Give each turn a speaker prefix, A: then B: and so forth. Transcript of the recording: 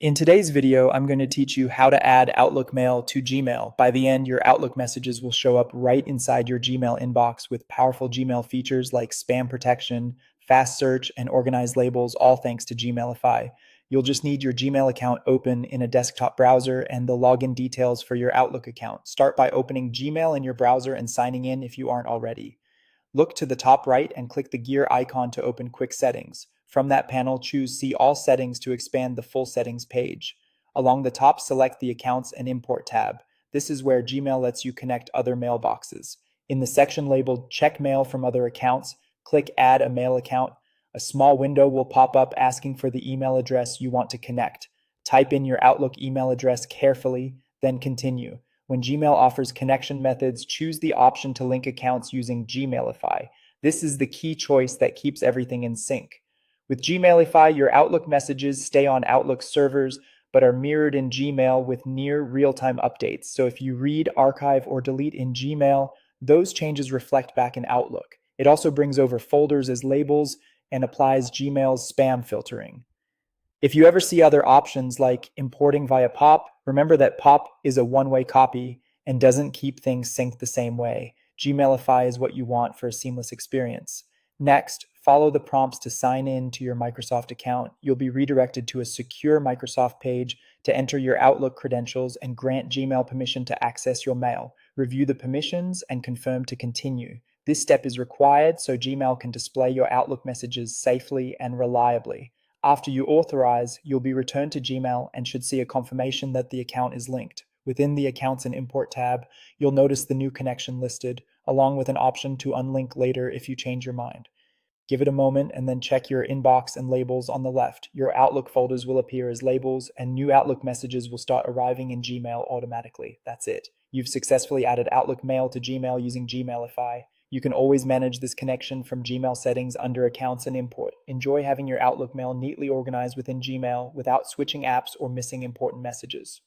A: In today's video, I'm going to teach you how to add Outlook Mail to Gmail. By the end, your Outlook messages will show up right inside your Gmail inbox with powerful Gmail features like spam protection, fast search, and organized labels, all thanks to Gmailify. You'll just need your Gmail account open in a desktop browser and the login details for your Outlook account. Start by opening Gmail in your browser and signing in if you aren't already. Look to the top right and click the gear icon to open Quick Settings. From that panel, choose See All Settings to expand the full settings page. Along the top, select the Accounts and Import tab. This is where Gmail lets you connect other mailboxes. In the section labeled Check Mail from Other Accounts, click Add a Mail Account. A small window will pop up asking for the email address you want to connect. Type in your Outlook email address carefully, then continue. When Gmail offers connection methods, choose the option to link accounts using Gmailify. This is the key choice that keeps everything in sync. With Gmailify, your Outlook messages stay on Outlook servers but are mirrored in Gmail with near real-time updates. So if you read, archive, or delete in Gmail, those changes reflect back in Outlook. It also brings over folders as labels and applies Gmail's spam filtering. If you ever see other options like importing via POP, remember that POP is a one-way copy and doesn't keep things synced the same way. Gmailify is what you want for a seamless experience. Next, follow the prompts to sign in to your Microsoft account. You'll be redirected to a secure Microsoft page to enter your Outlook credentials and grant Gmail permission to access your mail. Review the permissions and confirm to continue. This step is required so Gmail can display your Outlook messages safely and reliably. After you authorize, you'll be returned to Gmail and should see a confirmation that the account is linked. Within the Accounts and Import tab, you'll notice the new connection listed, along with an option to unlink later if you change your mind. Give it a moment and then check your inbox and labels on the left. Your Outlook folders will appear as labels, and new Outlook messages will start arriving in Gmail automatically. That's it. You've successfully added Outlook Mail to Gmail using Gmailify. You can always manage this connection from Gmail settings under Accounts and Import. Enjoy having your Outlook Mail neatly organized within Gmail without switching apps or missing important messages.